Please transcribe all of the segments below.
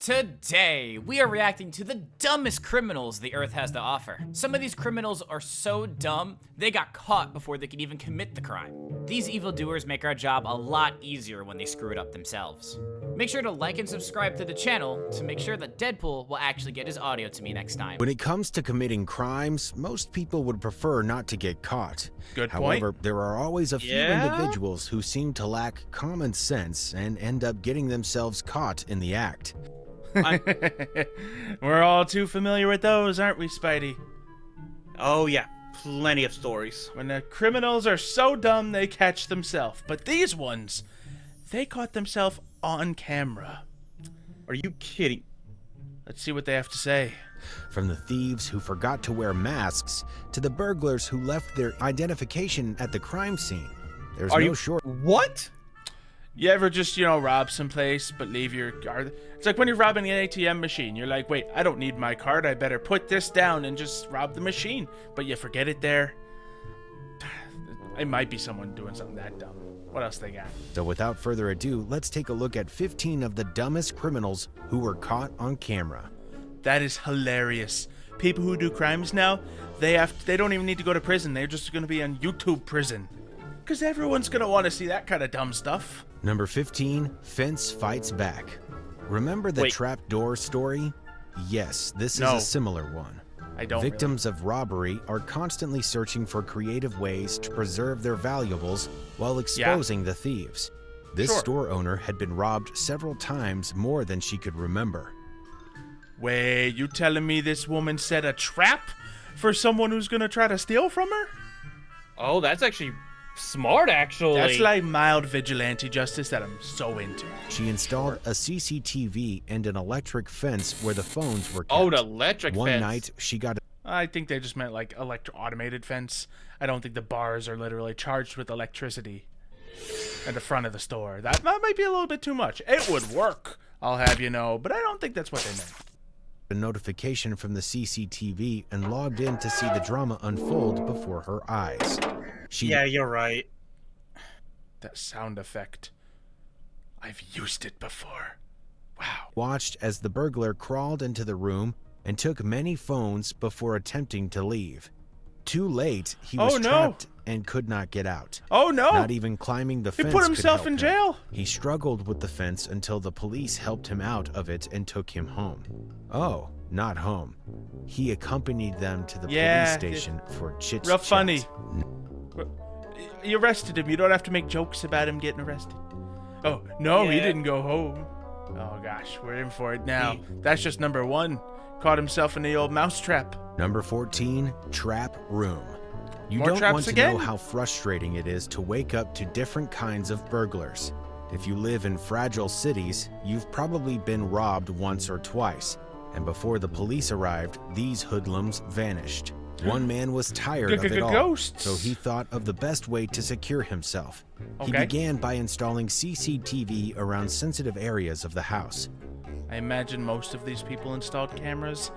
Today, we are reacting to the dumbest criminals the earth has to offer. Some of these criminals are so dumb, they got caught before they could even commit the crime. These evildoers make our job a lot easier when they screw it up themselves. Make sure to like and subscribe to the channel to make sure that Deadpool will actually get his audio to me next time. When it comes to committing crimes, most people would prefer not to get caught. Good point. However, there are always a few individuals who seem to lack common sense and end up getting themselves caught in the act. We're all too familiar with those, aren't we, Spidey? Oh yeah, plenty of stories. When the criminals are so dumb they catch themselves. But these ones, they caught themselves on camera. Are you kidding? Let's see what they have to say. From the thieves who forgot to wear masks to the burglars who left their identification at the crime scene, there's no short. What? You ever just, rob someplace but leave your card? It's like when you're robbing an ATM machine. You're like, wait, I don't need my card. I better put this down and just rob the machine. But you forget it there. It might be someone doing something that dumb. What else they got? So without further ado, let's take a look at 15 of the dumbest criminals who were caught on camera. That is hilarious. People who do crimes now, they don't even need to go to prison. They're just going to be on YouTube prison. Because everyone's going to want to see that kind of dumb stuff. Number 15, Fence Fights Back. Remember the trapdoor story? Yes, this is a similar one. I don't. Victims of robbery are constantly searching for creative ways to preserve their valuables while exposing the thieves. This store owner had been robbed several times more than she could remember. Wait, you telling me this woman set a trap for someone who's going to try to steal from her? Oh, that's actually smart, actually. That's like mild vigilante justice that I'm so into. She installed a CCTV and an electric fence where the phones were kept. Oh, an electric fence. One night, she got I think they just meant like automated fence. I don't think the bars are literally charged with electricity at the front of the store. That might be a little bit too much. It would work, I'll have you know, but I don't think that's what they meant. a notification from the CCTV and logged in to see the drama unfold before her eyes. Yeah, you're right. That sound effect. I've used it before. Wow. Watched as the burglar crawled into the room and took many phones before attempting to leave. Too late, he was trapped and could not get out. Oh no! Not even climbing the fence. He put himself in jail. He struggled with the fence until the police helped him out of it and took him home. Oh, not home. He accompanied them to the police station for chit-chat. Real funny. You arrested him. You don't have to make jokes about him getting arrested. Oh, no, he didn't go home. Oh, gosh, we're in for it now. That's just number one. Caught himself in the old mousetrap. Number 14, trap room. You More don't traps want to again? know how frustrating it is to wake up to different kinds of burglars. If you live in fragile cities, you've probably been robbed once or twice. And before the police arrived, these hoodlums vanished. One man was tired of it all, so he thought of the best way to secure himself. He began by installing CCTV around sensitive areas of the house. I imagine most of these people installed cameras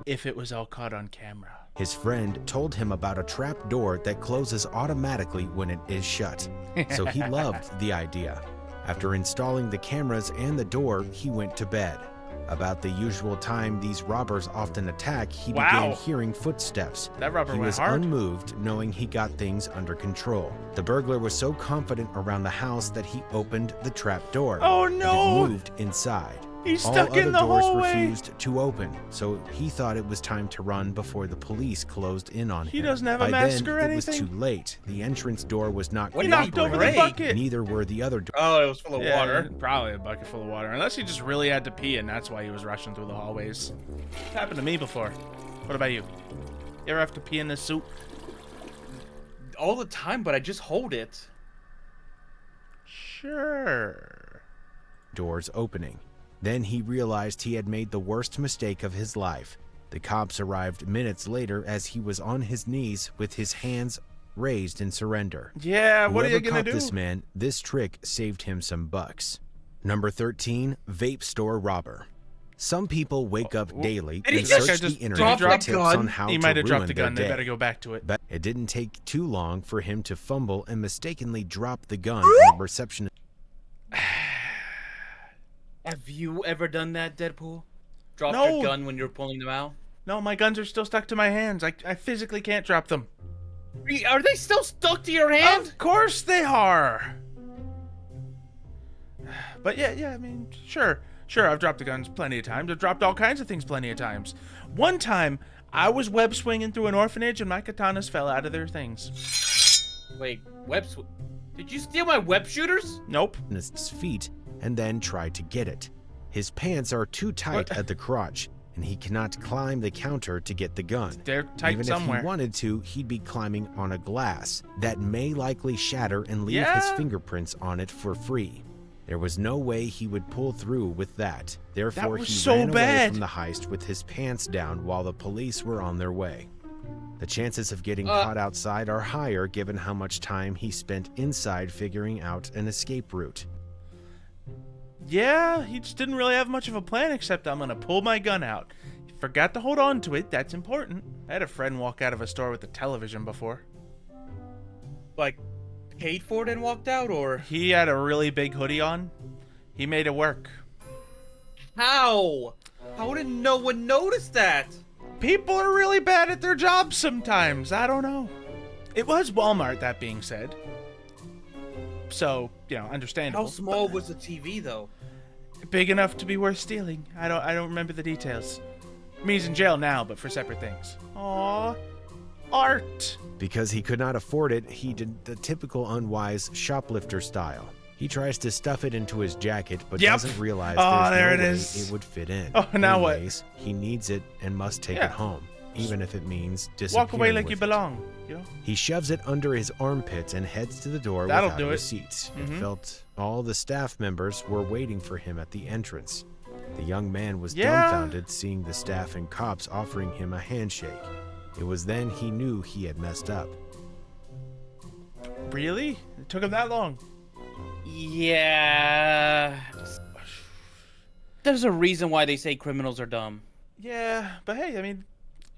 if it was all caught on camera. His friend told him about a trap door that closes automatically when it is shut, so he loved the idea. After installing the cameras and the door, he went to bed. About the usual time these robbers often attack, he began hearing footsteps. That robber He went was hard. unmoved, knowing he got things under control. The burglar was so confident around the house that he opened the trap door. Oh and no! it moved inside. He's All stuck other in the doors hallway. refused to open, so he thought it was time to run before the police closed in on him. He doesn't have a By mask then, or it was anything? too late. The entrance door was not He knocked over the bucket. Neither were the other doors. Oh, it was full of water. Probably a bucket full of water. Unless he just really had to pee and that's why he was rushing through the hallways. It's happened to me before. What about you? You ever have to pee in this soup? All the time, but I just hold it. Sure. Doors opening. Then he realized he had made the worst mistake of his life. The cops arrived minutes later as he was on his knees with his hands raised in surrender. Yeah, what are you Whoever gonna caught do? this man, this trick saved him some bucks. Number 13, vape store robber. Some people wake up daily and search the internet for tips on how He to might have dropped ruin the their gun. They day. better go back to it. But it didn't take too long for him to fumble and mistakenly drop the gun on the receptionist. Have you ever done that, Deadpool? Dropped No. your gun when you were pulling them out? No, my guns are still stuck to my hands. I physically can't drop them. Are they still stuck to your hand? Of course they are. But yeah, I mean, sure, I've dropped the guns plenty of times. I've dropped all kinds of things plenty of times. One time, I was web swinging through an orphanage and my katanas fell out of their things. Wait, did you steal my web shooters? Nope. His feet and then tried to get it. His pants are too tight at the crotch, and he cannot climb the counter to get the gun. They're tight Even somewhere. if he wanted to, he'd be climbing on a glass that may likely shatter and leave his Yeah. fingerprints on it for free. There was no way he would pull through with that. Therefore, was he so ran away bad. from the heist with his pants down while the police were on their way. The chances of getting caught outside are higher given how much time he spent inside figuring out an escape route. Yeah, he just didn't really have much of a plan except I'm gonna pull my gun out. He forgot to hold on to it, that's important. I had a friend walk out of a store with a television before. Like, paid for it and walked out, or He had a really big hoodie on. He made it work. how? How did no one notice that? People are really bad at their jobs sometimes. I don't know. It was Walmart, that being said. So, understandable. How small was the TV, though? Big enough to be worth stealing. I don't remember the details. I mean, he's in jail now, but for separate things. Aww. Art. Because he could not afford it, he did the typical unwise shoplifter style. He tries to stuff it into his jacket, but Yep. doesn't realize Oh, there's there no it way is. it would fit in. Oh, now what? Anyways, he needs it and must take Yeah. it home, even if it means disappearing Walk away like with you it. belong, He shoves it under his armpits and heads to the door That'll without do a it. receipt. It felt all the staff members were waiting for him at the entrance. The young man was Yeah. dumbfounded seeing the staff and cops offering him a handshake. It was then he knew he had messed up. Really? It took him that long. Yeah. There's a reason why they say criminals are dumb. Yeah, but hey, I mean,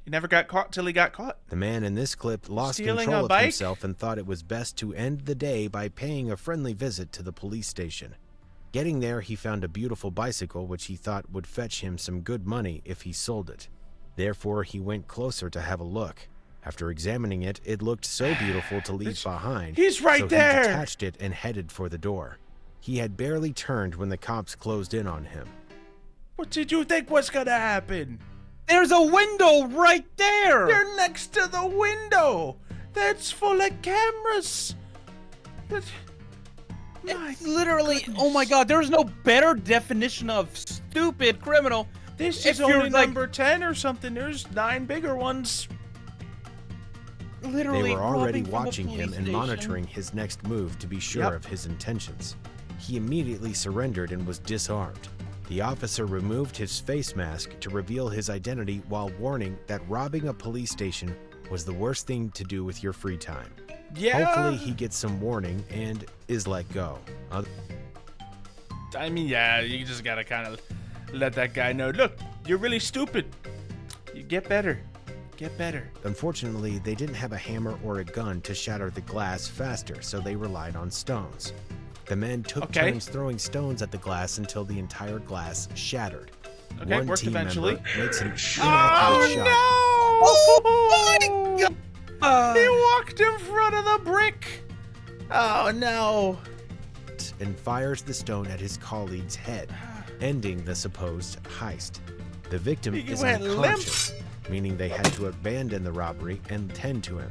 he never got caught till he got caught. The man in this clip lost Stealing control a of bike? himself and thought it was best to end the day by paying a friendly visit to the police station. Getting there, he found a beautiful bicycle which he thought would fetch him some good money if he sold it. Therefore, he went closer to have a look. After examining it, it looked so beautiful to leave behind. He's right so there! He detached it and headed for the door. He had barely turned when the cops closed in on him. What did you think was gonna happen? There's a window right there! You're next to the window. That's full of cameras. My It's literally, oh my god, there's no better definition of stupid criminal. This If is you're only like- number 10 or something. There's 9 bigger ones. They Literally were already robbing from a watching him police and station. monitoring his next move to be sure Yep. of his intentions. He immediately surrendered and was disarmed. The officer removed his face mask to reveal his identity while warning that robbing a police station was the worst thing to do with your free time. Yeah. Hopefully he gets some warning and is let go. I mean, yeah, you just gotta kind of let that guy know, look, you're really stupid. You get better. Get better. Unfortunately, they didn't have a hammer or a gun to shatter the glass faster, so they relied on stones. The men took Okay. turns throwing stones at the glass until the entire glass shattered. Okay, One worked team eventually. member makes an Oh, inaccurate shot. no! Oh my god! He walked in front of the brick. Oh, no. And fires the stone at his colleague's head, ending the supposed heist. The victim He is went unconscious, meaning they had to abandon the robbery and tend to him.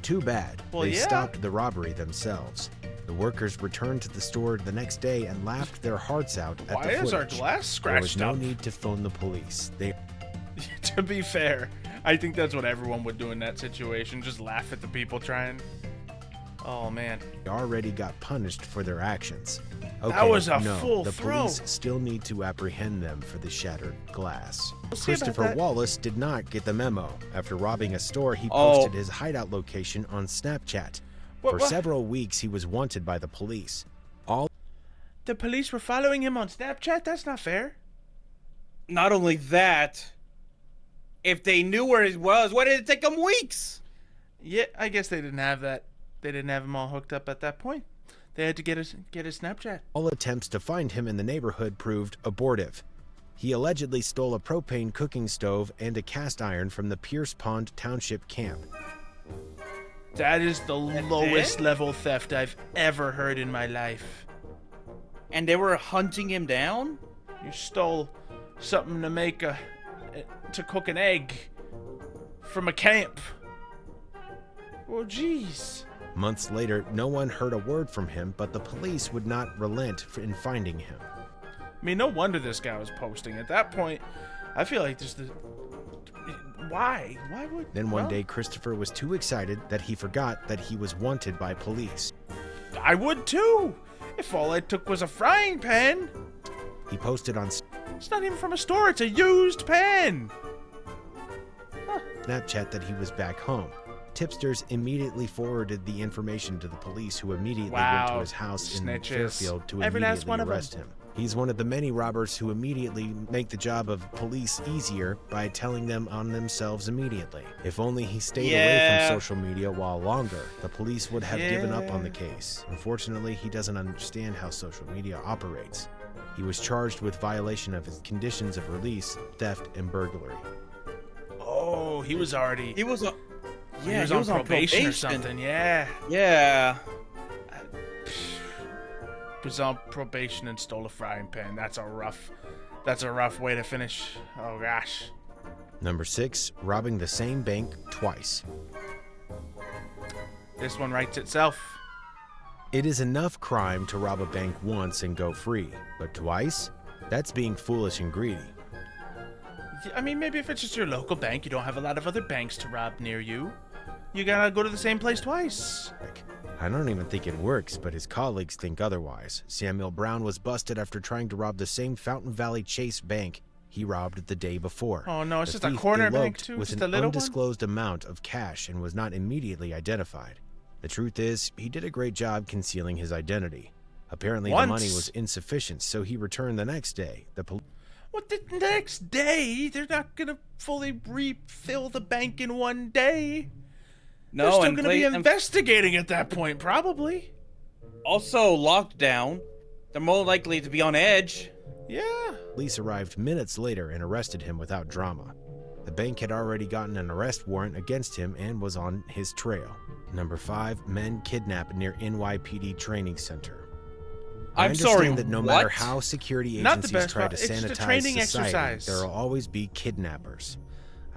Too bad, Well, they yeah. stopped the robbery themselves. The workers returned to the store the next day and laughed their hearts out at Why the is our footage. glass There was scratched no up? need to phone the police. They To be fair, I think that's what everyone would do in that situation. Just laugh at the people trying. Oh, man. already got punished for their actions. Okay, That was a no, full the throw. police still need to apprehend them for the shattered glass. We'll see about Christopher that. Wallace did not get the memo. After robbing a store, he Oh. posted his hideout location on Snapchat. For What? several weeks, he was wanted by the police. All The police were following him on Snapchat? That's not fair. Not only that, if they knew where he was, why did it take them weeks? Yeah, I guess they didn't have that. They didn't have him all hooked up at that point. They had to get his Snapchat. All attempts to find him in the neighborhood proved abortive. He allegedly stole a propane cooking stove and a cast iron from the Pierce Pond Township camp. That is the lowest level theft I've ever heard in my life. And they were hunting him down? You stole something to cook an egg from a camp. Oh, jeez. Months later, no one heard a word from him, but the police would not relent in finding him. I mean, no wonder this guy was posting. At that point, I feel like why? Why would... Then one day, Christopher was too excited that he forgot that he was wanted by police. I would too, if all I took was a frying pan. He posted on It's not even from a store, it's a used pan. Snapchat that he was back home. Tipsters immediately forwarded the information to the police, who immediately went to his house in Fairfield to immediately arrest him. He's one of the many robbers who immediately make the job of police easier by telling them on themselves immediately. If only he stayed away from social media while longer, the police would have given up on the case. Unfortunately, he doesn't understand how social media operates. He was charged with violation of his conditions of release, theft, and burglary. Oh, he was on probation or something. Yeah. Was on probation and stole a frying pan. That's a rough way to finish. Oh gosh. Number 6, robbing the same bank twice. This one writes itself. It is enough crime to rob a bank once and go free, but twice? That's being foolish and greedy. I mean, maybe if it's just your local bank, you don't have a lot of other banks to rob near you. You gotta go to the same place twice. I don't even think it works, but his colleagues think otherwise. Samuel Brown was busted after trying to rob the same Fountain Valley Chase bank he robbed the day before. Oh no, it's The just a thief corner bank eloped too? with Just an a little undisclosed amount of cash and was not immediately identified. The truth is, he did a great job concealing his identity. Apparently the money was insufficient, so he returned the next day. What, the next day? They're not gonna fully refill the bank in one day. No, they're still gonna be investigating at that point, probably. Also locked down. They're more likely to be on edge. Yeah. Police arrived minutes later and arrested him without drama. The bank had already gotten an arrest warrant against him and was on his trail. Number 5, men kidnapped near NYPD training center. I understand that no matter how security agencies try to sanitize society, there will always be kidnappers.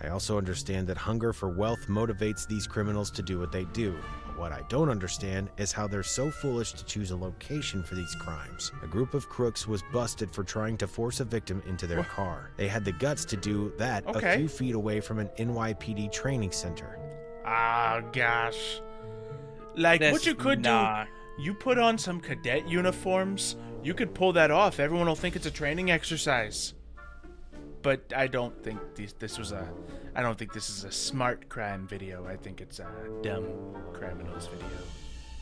I also understand that hunger for wealth motivates these criminals to do what they do. But what I don't understand is how they're so foolish to choose a location for these crimes. A group of crooks was busted for trying to force a victim into their car. They had the guts to do that a few feet away from an NYPD training center. Ah, gosh. Like, what you could do, you put on some cadet uniforms, you could pull that off. Everyone will think it's a training exercise. But I don't think this is a smart crime video. I think it's a dumb criminals video.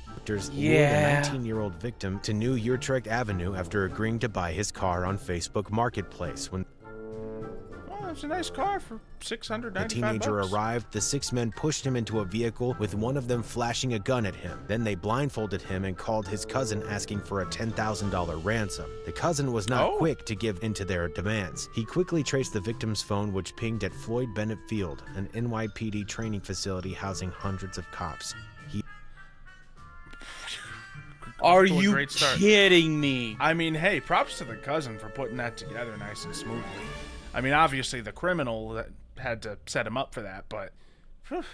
Doctors lured a 19-year-old victim to New Utrecht Avenue after agreeing to buy his car on Facebook Marketplace. When it's a nice car for $695. the teenager arrived, the 6 men pushed him into a vehicle, with one of them flashing a gun at him. Then they blindfolded him and called his cousin asking for a $10,000 ransom. The cousin was not quick to give in to their demands. He quickly traced the victim's phone, which pinged at Floyd Bennett Field, an NYPD training facility housing hundreds of cops. Are you kidding me? I mean, hey, props to the cousin for putting that together nice and smoothly. I mean, obviously the criminal that had to set him up for that, but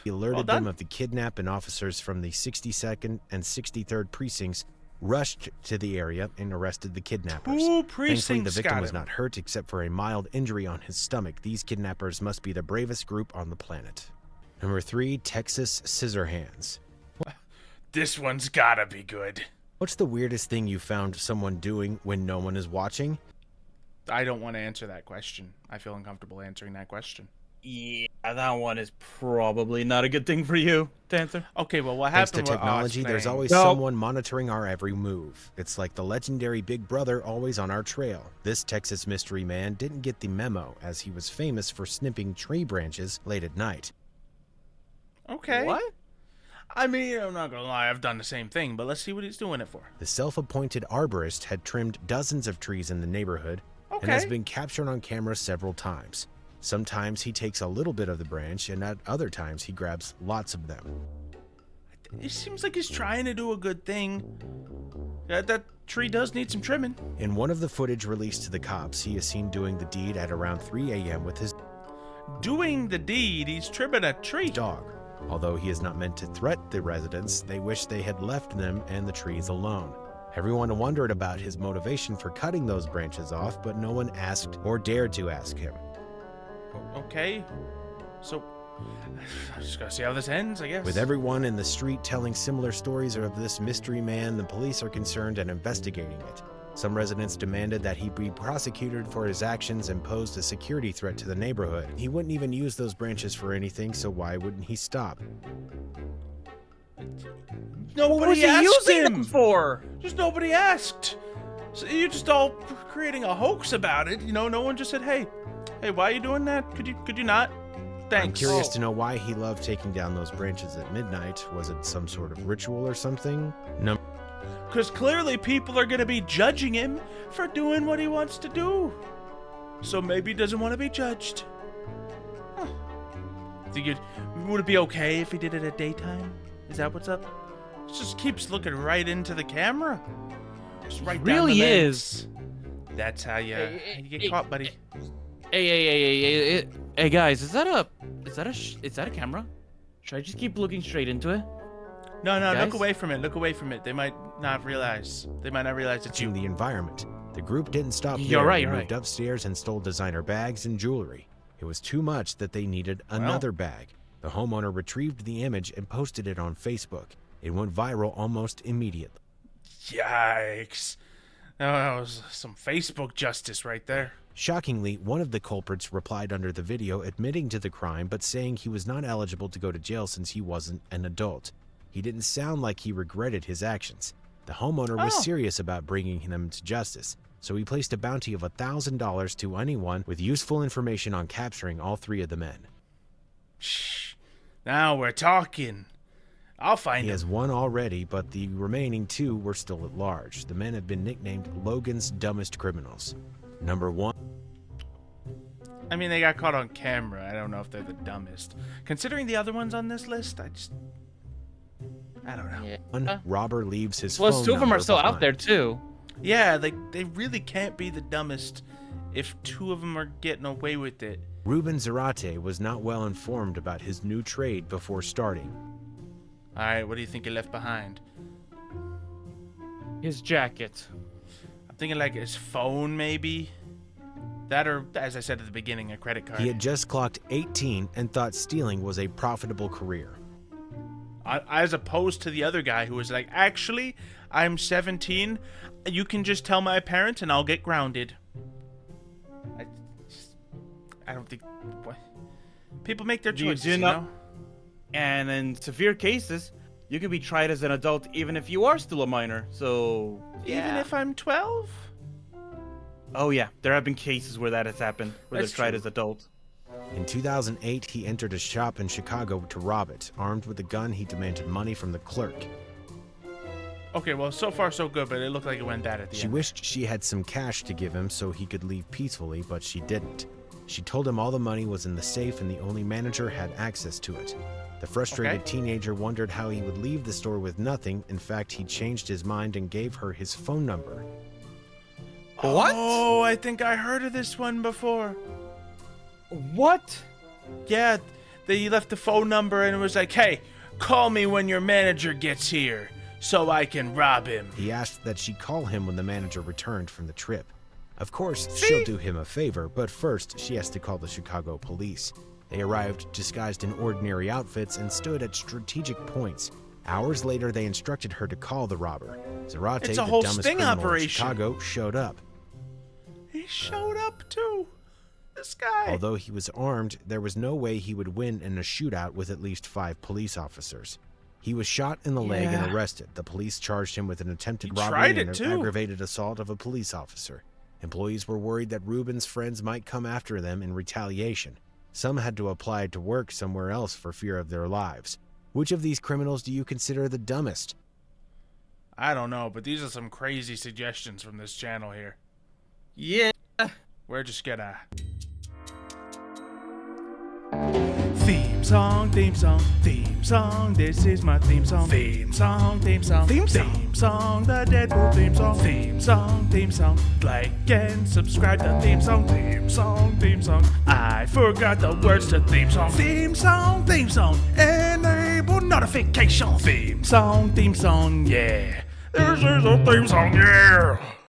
he alerted them of the kidnap, and officers from the 62nd and 63rd precincts rushed to the area and arrested the kidnappers. Thankfully, the victim was not hurt except for a mild injury on his stomach. These kidnappers must be the bravest group on the planet. Number 3, Texas Scissorhands. This one's gotta be good. What's the weirdest thing you found someone doing when no one is watching? I don't want to answer that question. I feel uncomfortable answering that question. Yeah, that one is probably not a good thing for you to answer. Okay, well, what happened? Thanks to technology, there's always someone monitoring our every move. It's like the legendary Big Brother always on our trail. This Texas mystery man didn't get the memo, as he was famous for snipping tree branches late at night. Okay. What? I mean, I'm not gonna lie, I've done the same thing, but let's see what he's doing it for. The self-appointed arborist had trimmed dozens of trees in the neighborhood and has been captured on camera several times. Sometimes he takes a little bit of the branch, and at other times he grabs lots of them. It seems like he's trying to do a good thing. That tree does need some trimming. In one of the footage released to the cops, he is seen doing the deed at around 3 a.m. with his Doing the deed, he's trimming a tree. dog. Although he is not meant to threaten the residents, they wish they had left them and the trees alone. Everyone wondered about his motivation for cutting those branches off, but no one asked or dared to ask him. Okay, so I just gotta see how this ends, I guess. With everyone in the street telling similar stories of this mystery man, the police are concerned and investigating it. Some residents demanded that he be prosecuted for his actions and posed a security threat to the neighborhood. He wouldn't even use those branches for anything, so why wouldn't he stop? Nobody What was he asked using him them for? Just nobody asked. So you're just all creating a hoax about it. You know, no one just said, "Hey, why are you doing that? Could you not?" Thanks. I'm curious to know why he loved taking down those branches at midnight. Was it some sort of ritual or something? No. Because clearly people are going to be judging him for doing what he wants to do. So maybe he doesn't want to be judged. Huh. Would it be okay if he did it at daytime? Is that what's up? Just keeps looking right into the camera. Just right down Really the is. lens. That's how you get caught, buddy. Hey guys, is that a camera? Should I just keep looking straight into it? No, Guys? look away from it. Look away from it. They might not realize. It's you. In the environment. The group didn't stop You're there. right, They you're moved upstairs and stole designer bags and jewelry. It was too much that they needed another bag. The homeowner retrieved the image and posted it on Facebook. It went viral almost immediately. Yikes. That was some Facebook justice right there. Shockingly, one of the culprits replied under the video admitting to the crime but saying he was not eligible to go to jail since he wasn't an adult. He didn't sound like he regretted his actions. The homeowner was serious about bringing them to justice, so he placed a bounty of $1,000 to anyone with useful information on capturing all three of the men. Shh. Now we're talking. I'll find He him. has one already, but the remaining two were still at large. The men have been nicknamed Logan's dumbest criminals. Number 1. I mean, they got caught on camera. I don't know if they're the dumbest. Considering the other ones on this list, I don't know. One robber leaves his Plus, phone two of them are number still out behind. there too. Yeah, they really can't be the dumbest if two of them are getting away with it. Ruben Zarate was not well informed about his new trade before starting. All right, what do you think he left behind? His jacket. I'm thinking like his phone, maybe. That or, as I said at the beginning, a credit card. He had just clocked 18 and thought stealing was a profitable career. As opposed to the other guy who was like, actually, I'm 17. You can just tell my parents and I'll get grounded. I don't think... What? People make their choices, you know? And in severe cases, you can be tried as an adult even if you are still a minor. So, Even if I'm 12? Oh yeah, there have been cases where that has happened, where That's they're tried true. as adults. In 2008, he entered a shop in Chicago to rob it. Armed with a gun, he demanded money from the clerk. Okay, well, so far so good, but it looked like it went bad at the She end. wished she had some cash to give him so he could leave peacefully, but she didn't. She told him all the money was in the safe and the only manager had access to it. The frustrated teenager wondered how he would leave the store with nothing. In fact, he changed his mind and gave her his phone number. What? Oh, I think I heard of this one before. What? Yeah, they left the phone number and it was like, hey, call me when your manager gets here so I can rob him. He asked that she call him when the manager returned from the trip. Of course, she'll do him a favor, but first she has to call the Chicago police. They arrived disguised in ordinary outfits and stood at strategic points. Hours later, they instructed her to call the robber. Zarate, It's a the whole dumbest sting criminal in operation. Chicago, showed up. He showed up too. This guy. Although he was armed, there was no way he would win in a shootout with at least 5 police officers. He was shot in the leg and arrested. The police charged him with an attempted He tried robbery it and an too. aggravated assault of a police officer. Employees were worried that Ruben's friends might come after them in retaliation. Some had to apply to work somewhere else for fear of their lives. Which of these criminals do you consider the dumbest? I don't know, but these are some crazy suggestions from this channel here. Yeah. We're just gonna... Theme song, theme song, theme song. This is my theme song. Theme song, theme song, theme song. The Deadpool theme song. Theme song, theme song. Like and subscribe to theme song. Theme song, theme song. I forgot the words to theme song. Theme song, theme song. Enable notification. Theme song, yeah. This is a theme song, yeah.